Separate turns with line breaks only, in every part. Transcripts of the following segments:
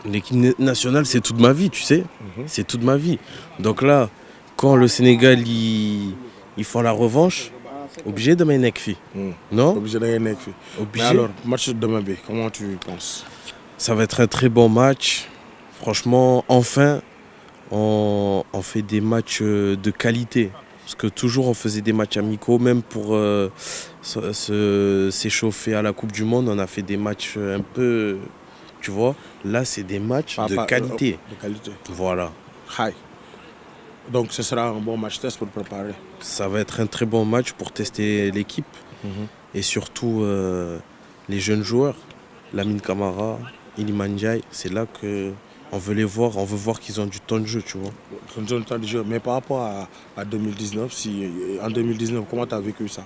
L'équipe nationale, c'est toute ma vie, tu sais. C'est toute ma vie. Donc là, quand le Sénégal, ils font la revanche, obligé de mettre Nekfi. Non?
Obligé de gagner. Mais
Obligé.
alors, match de demain, comment tu penses?
Ça va être un très bon match. Franchement, enfin, on fait des matchs de qualité. Parce que toujours, on faisait des matchs amicaux, même pour s'échauffer à la Coupe du Monde. On a fait des matchs un peu, tu vois. Là, c'est des matchs de qualité.
De qualité.
Voilà.
High. Donc, ce sera un bon match test pour préparer.
Ça va être un très bon match pour tester l'équipe. Et surtout, les jeunes joueurs. Lamine Camara, Iliman Ndiaye, c'est là que on veut les voir. On veut voir qu'ils ont du temps de jeu, tu vois.
Ils ont du temps de jeu. Mais par rapport à 2019, en 2019, comment tu as vécu ça?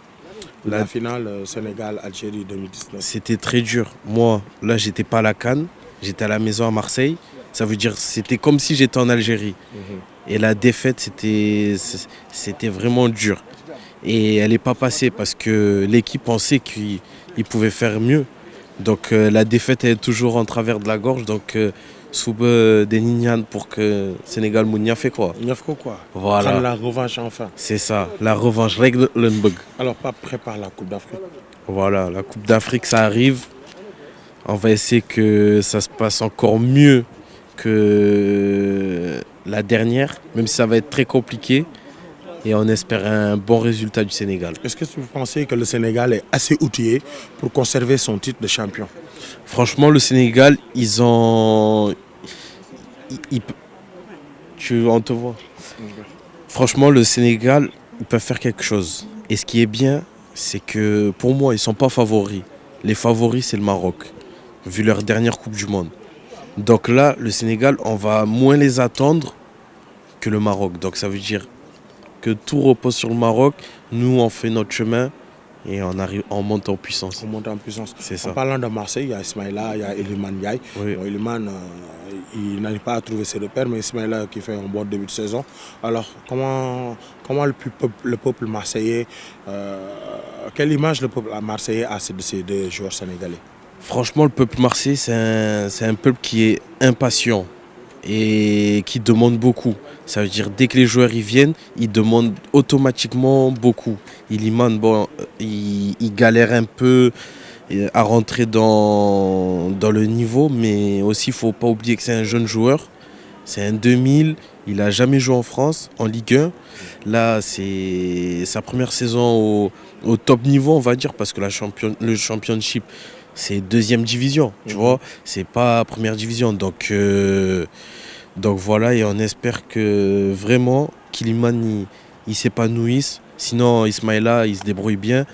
La finale Sénégal-Algérie 2019.
C'était très dur. Moi, là, j'étais pas à la CAN. J'étais à la maison à Marseille. Ça veut dire c'était comme si j'étais en Algérie. Et la défaite, c'était vraiment dur. Et elle n'est pas passée parce que l'équipe pensait qu'il pouvait faire mieux. Donc la défaite est toujours en travers de la gorge. Donc soube des Nignan pour que Sénégal Mounia fait quoi.
Quoi.
Voilà.
Prendre la revanche enfin.
C'est ça, la revanche, règle Lundberg.
Alors, pas prépare la Coupe d'Afrique.
Voilà, la Coupe d'Afrique, ça arrive. On va essayer que ça se passe encore mieux que la dernière, même si ça va être très compliqué. Et on espère un bon résultat du Sénégal.
Est-ce que vous pensez que le Sénégal est assez outillé pour conserver son titre de champion?
Franchement, le Sénégal, on te voit. Franchement, le Sénégal, ils peuvent faire quelque chose. Et ce qui est bien, c'est que pour moi, ils ne sont pas favoris. Les favoris, c'est le Maroc, vu leur dernière Coupe du Monde. Donc là, le Sénégal, on va moins les attendre que le Maroc. Donc ça veut dire que tout repose sur le Maroc. Nous, on fait notre chemin et on monte en puissance.
On monte en puissance.
C'est ça.
En parlant de Marseille, il y a Ismaïla, il y a Iliman Ndiaye.
Oui.
Bon, Iliman, il n'arrive pas à trouver ses repères, mais Ismaïla qui fait un bon début de saison. Alors, comment le peuple marseillais, quelle image le peuple marseillais a de ces deux joueurs sénégalais?
Franchement, le peuple marseillais, c'est un peuple qui est impatient et qui demande beaucoup. Ça veut dire dès que les joueurs y viennent, ils demandent automatiquement beaucoup. Iliman, bon, il galère un peu à rentrer dans le niveau, mais aussi il ne faut pas oublier que c'est un jeune joueur. C'est un 2000, il n'a jamais joué en France, en Ligue 1. Là, c'est sa première saison au top niveau, on va dire, parce que le championship, c'est deuxième division, tu vois. C'est pas première division. Donc voilà, et on espère que vraiment qu'Iliman il s'épanouisse. Sinon, Ismaïla, il se débrouille bien.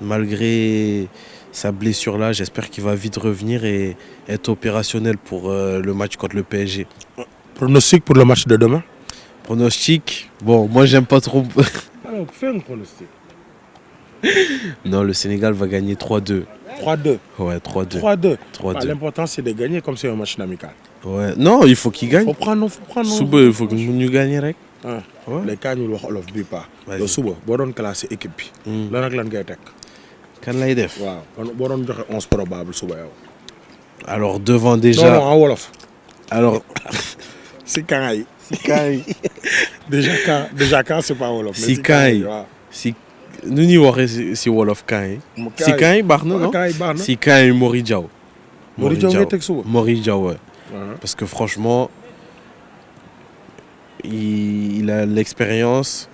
Malgré sa blessure là, j'espère qu'il va vite revenir et être opérationnel pour le match contre le PSG.
Pronostic pour le match de demain?
Pronostic, bon, moi j'aime pas trop.
Alors, fais un pronostic.
Non, le Sénégal va gagner 3-2.
3-2.
Ouais, 3-2.
3-2.
3-2.
L'important c'est de gagner comme c'est un match amical.
Ouais. Non, il faut qu'il gagne.
Faut prendre.
Suba, il faut que nous gagnions.
Ouais. Les cas ñu wax olof bi pas.
Vas-y.
Yow suba boo doon classé équipe bi. lan ak lan ngay teg?
Kan lay def.
waaw boo doon joxe 11 probable suba yow.
Alors devant déjà.
Non, en wolof.
Alors.
Si kan yi.
Si kan yi.
déjà quand c'est pas wolof.
Si kan yi. Si nu ñuy waxee si wolof kan yi. Si kan yi baax na non. Si kan yi Mori Diaw.
Mori Diaw ngay teg suba.
Mori Diaw, ouais. Parce que franchement, il a l'expérience.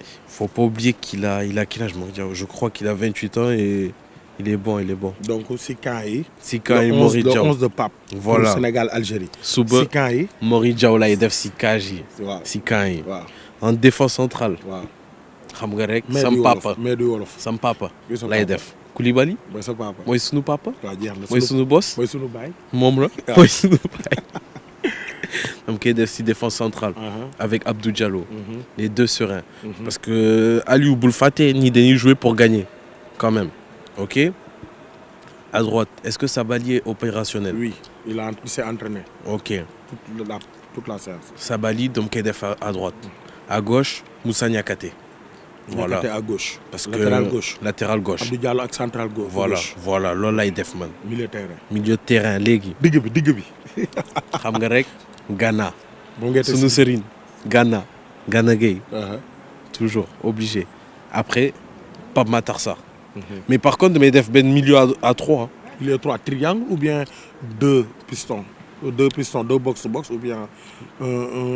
Il ne faut pas oublier qu'il a quel âge, Mori Diaw? Je crois qu'il a 28 ans et il est bon.
Donc, si Kaï,
Mori Diaw.
Le 11 de Pape,
voilà.
Pour le Sénégal-Algérie.
Suba,
si Kaï,
Mori Diaw là, il def si Kaji. Si Kaï. En défense centrale. Xam nga rek sam papa lay def. Koulibaly mooy sunu papa mooy sunu boss
mooy sunu baay
moom la mooy sunu baay. am koy def si défense centrale avec Abdou Diallo, les deux sereins, parce que Aliou bul fàtte ni dañuy jouer pour gagner quand même. OK, à droite, est-ce que Sabaly est opérationnel?
Oui, il s'est entraîné.
OK,
toute la séance.
Sabaly donc koy def à droite. À gauche, Moussa Niakhaté. Voilà.
Côté à gauche.
Parce
latéral
que
gauche.
latéral gauche.
Abdou Diallo ak central gauche.
Voilà
gauche.
voilà loolu lay def man.
Milieu terrain.
Milieu de terrain léegi.
digg bi.
xam nga rek Gana.
bu ngeen
sunu sëriñ Gana. Gana Gueye.
Uh-huh.
Toujours obligé. Après Pape Matar Sarr. Mais par contre damay def benn milieu à 3.
Milieu 3 triangle ou bien deux pistons. Deux pistons, deux box-to-box ou bien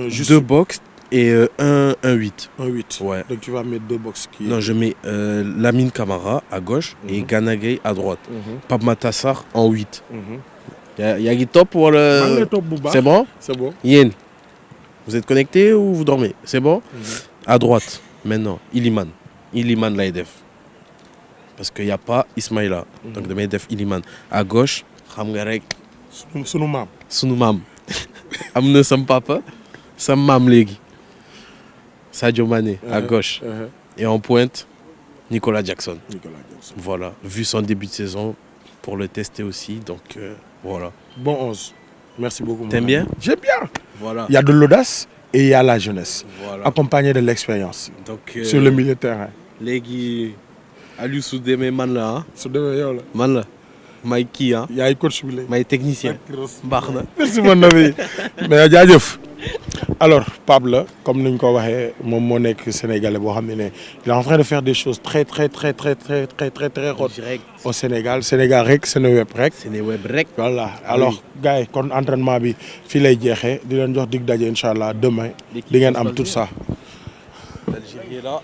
juste...
Deux box et un 8.
Un 8.
Ouais.
Donc tu vas mettre deux box qui...
Non, je mets Lamine Camara à gauche et Gana Gueye à droite. Pape Matar Sarr en 8. Yaa ngi topp wala...
maa ngi lay topp bu baax.
C'est bon?
C'est bon.
Yéen, vous êtes connectés ou vous dormez? C'est bon? À droite, maintenant, Iliman. Iliman lay def. Parce qu'il n'y a pas Ismaïla. Donc damay def Iliman. À gauche, xam nga rek...
sunu maam.
sunu maam. am na sam papa, sam maam léegi. Sadio Mané à gauche. Et en pointe, Nicolas Jackson. Voilà, vu son début de saison, pour le tester aussi. Donc voilà.
Bon 11. Merci beaucoup.
T'aimes bien?
J'aime bien.
Voilà.
Il y a de l'audace et il y a la jeunesse.
Voilà.
Accompagné de l'expérience.
Donc,
sur le milieu de terrain.
léegi Aliou su demee man la ah.
su demee yow la.
man la may kii ah.
yaay coach bi léegi.
may technicien. baax na.
merci mon ami. mais jaajëf. alors Pape la comme ni ñu ko waxee moom moo nekk sénégalais boo xam ne il est en train de faire des choses très hautes au Sénégal rek Seneweb rek.
Seneweb rek.
voilà alors gars yi kon entraînement bi fii lay jeexee di leen jox dig daje incha allah demain di ngeen am tout ça.
L'Algérie est là.